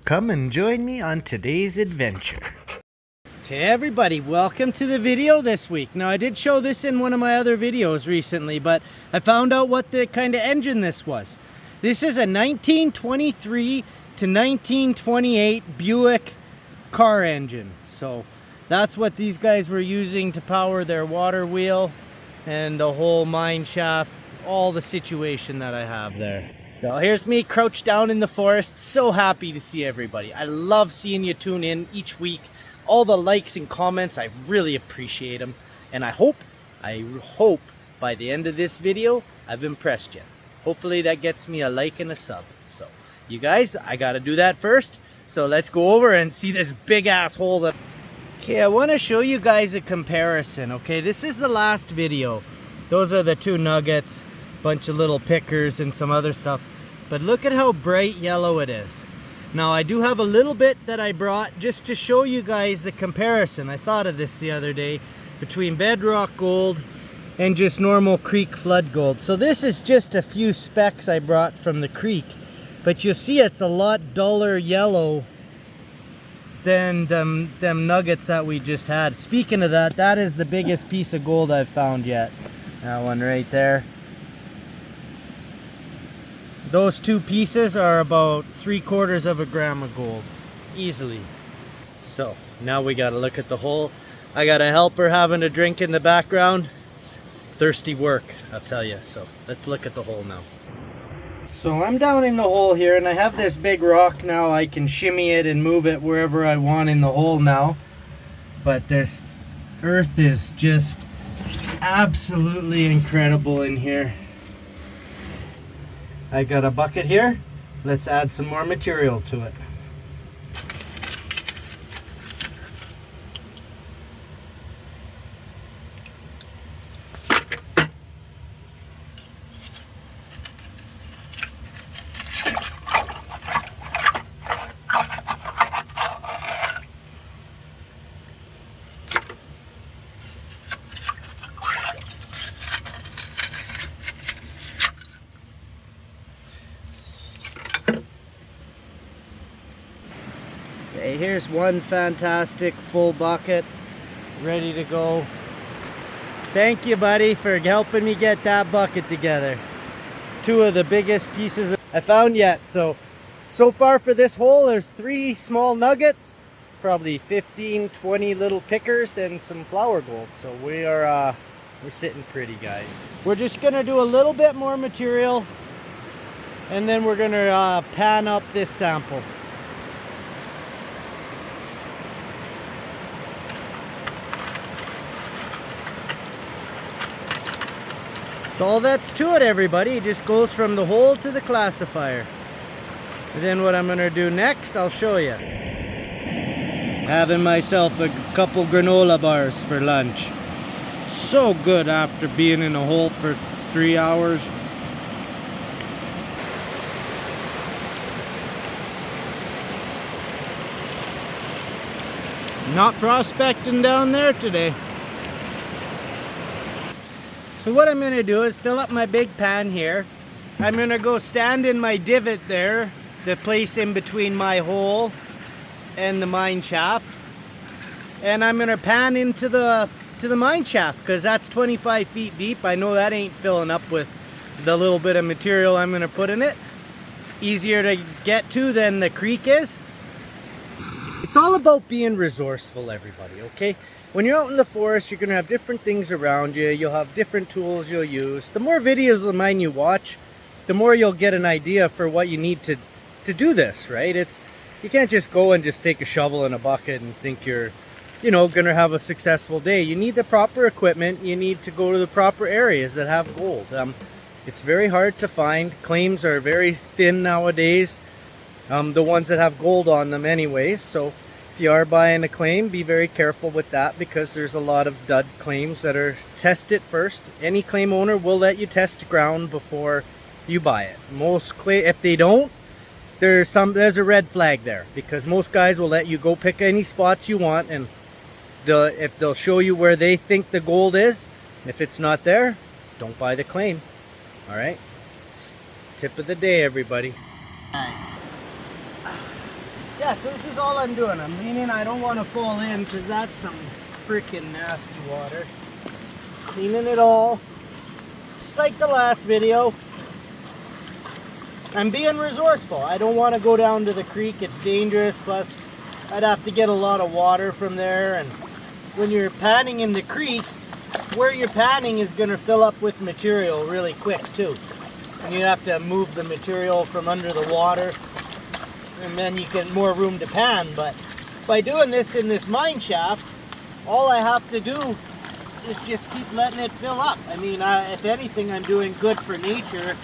Come and join me on today's adventure. Hey everybody, welcome to the video this week. Now I did show this in one of my other videos recently, but I found out what the kind of engine this was. This is a 1923 to 1928 Buick car engine. So that's what these guys were using to power their water wheel and the whole mine shaft, all the situation that I have there. So here's me crouched down in the forest, so happy to see everybody. I love seeing you tune in each week. All the likes and comments, I really appreciate them. And I hope by the end of this video, I've impressed you. Hopefully that gets me a like and a sub. So you guys, I gotta do that first. So let's go over and see this big ass hole that... Okay, I wanna show you guys a comparison, okay? This is the last video. Those are the two nuggets, bunch of little pickers and some other stuff. But look at how bright yellow it is. Now I do have a little bit that I brought just to show you guys the comparison. I thought of this the other day between bedrock gold and just normal creek flood gold. So this is just a few specks I brought from the creek, but you see it's a lot duller yellow than them nuggets that we just had. Speaking of that, that is the biggest piece of gold I've found yet. That one right there. Those two pieces are about 3/4 of a gram of gold, easily. So now we gotta look at the hole. I got a helper having a drink in the background. It's thirsty work, I'll tell you. So let's look at the hole now. So I'm down in the hole here and I have this big rock now. I can shimmy it and move it wherever I want in the hole now. But this earth is just absolutely incredible in here. I got a bucket here. Let's add some more material to it. Okay, here's one fantastic full bucket ready to go. Thank you, buddy, for helping me get that bucket together. Two of the biggest pieces I found yet. So far for this hole, there's 3 small nuggets, probably 15, 20 little pickers, and some flour gold. So we're sitting pretty, guys. We're just gonna do a little bit more material, and then we're gonna pan up this sample. So all that's to it, everybody. It just goes from the hole to the classifier. And then what I'm gonna do next, I'll show you. Having myself a couple granola bars for lunch. So good after being in a hole for 3 hours. Not prospecting down there today. So what I'm gonna do is fill up my big pan here. I'm gonna go stand in my divot there, the place in between my hole and the mine shaft. And I'm gonna pan into the mine shaft because that's 25 feet deep. I know that ain't filling up with the little bit of material I'm gonna put in it. Easier to get to than the creek is. It's all about being resourceful, everybody, okay? When you're out in the forest, you're going to have different things around you. You'll have different tools you'll use. The more videos of mine you watch, the more you'll get an idea for what you need to do this, right? You can't just go and just take a shovel and a bucket and think you're, going to have a successful day. You need the proper equipment. You need to go to the proper areas that have gold. It's very hard to find. Claims are very thin nowadays. The ones that have gold on them anyways. So if you are buying a claim, be very careful with that because there's a lot of dud claims that are test it first. Any claim owner will let you test ground before you buy it. Most claim, if they don't, there's a red flag there because most guys will let you go pick any spots you want, and if they'll show you where they think the gold is, if it's not there, don't buy the claim. All right, tip of the day, everybody. yeah, so this is all I'm doing. I'm leaning. I don't want to fall in because that's some freaking nasty water. Cleaning it all. Just like the last video. I'm being resourceful. I don't want to go down to the creek. It's dangerous. Plus, I'd have to get a lot of water from there. And when you're panning in the creek, where you're panning is going to fill up with material really quick too. And you have to move the material from under the water. And then you get more room to pan. But by doing this in this mine shaft, all I have to do is just keep letting it fill up. I mean, if anything, I'm doing good for nature,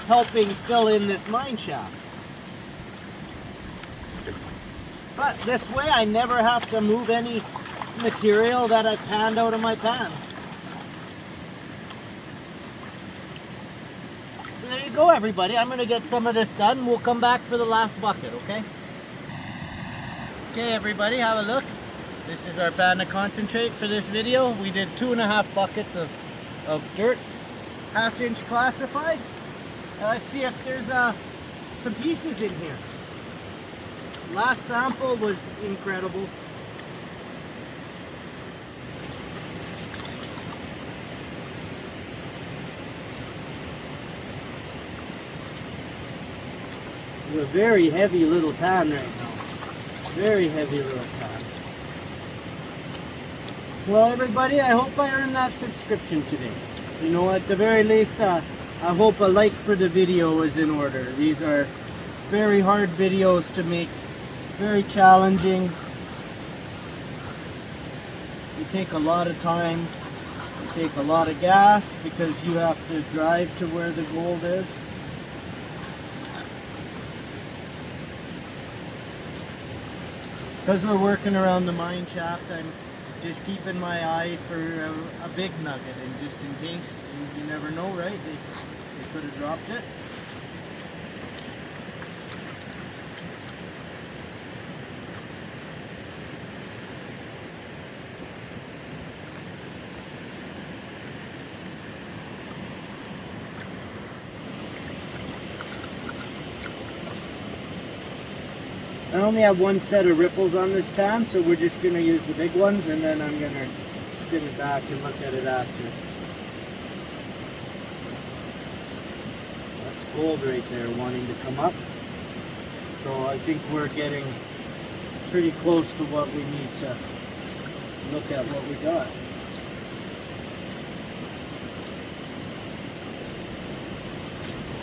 helping fill in this mine shaft. But this way I never have to move any material that I panned out of my pan. So there you go, everybody. I'm going to get some of this done. We'll come back for the last bucket, okay? Okay, everybody, have a look. This is our pan of concentrate for this video. We did 2.5 buckets of dirt, 1/2 inch classified. Now let's see if there's some pieces in here. Last sample was incredible. It's a very heavy little pan right now. Very heavy little pan. Well, everybody, I hope I earned that subscription today. You know, at the very least, I hope a like for the video is in order. These are very hard videos to make, very challenging. You take a lot of time, you take a lot of gas because you have to drive to where the gold is. Because we're working around the mine shaft, I'm just keeping my eye for a big nugget, and just in case, you never know, right? They could have dropped it. I only have one set of ripples on this pan, so we're just going to use the big ones, and then I'm going to spin it back and look at it after. That's gold right there wanting to come up. So I think we're getting pretty close to what we need to look at what we got.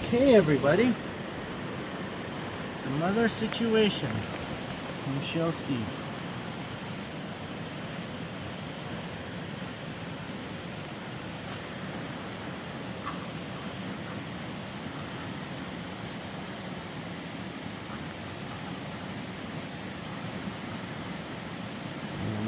Okay, everybody. Another situation. We shall see.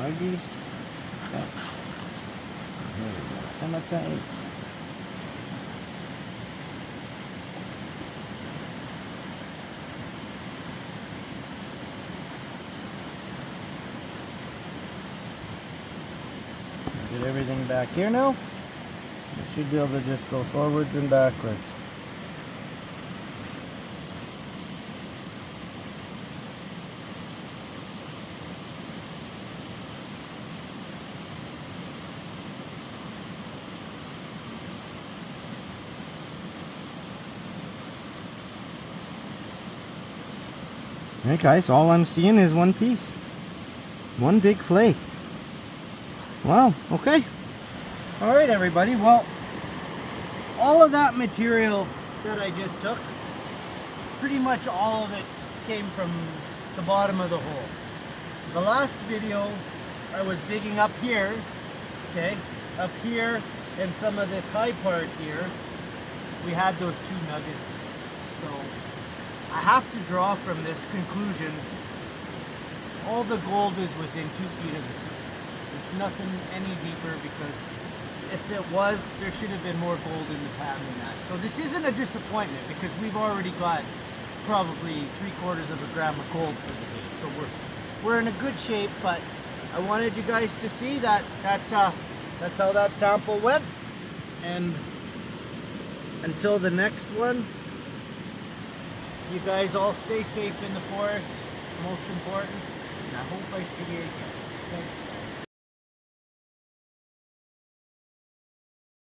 Muggies. There we go. Hematite. Get everything back here now. We should be able to just go forwards and backwards. Alright guys, all I'm seeing is one piece. One big flake. Wow, okay. Alright everybody, well, all of that material that I just took, pretty much all of it came from the bottom of the hole. The last video, I was digging up here, okay, up here and some of this high part here, we had those 2 nuggets. So I have to draw from this conclusion, all the gold is within 2 feet of the surface. There's nothing any deeper, because if it was, there should have been more gold in the pan than that. So this isn't a disappointment, because we've already got probably 3/4 of a gram of gold for the day. So we're in a good shape, but I wanted you guys to see that that's how that sample went. And until the next one, you guys all stay safe in the forest. most important. And I hope I see you again. Thanks, guys.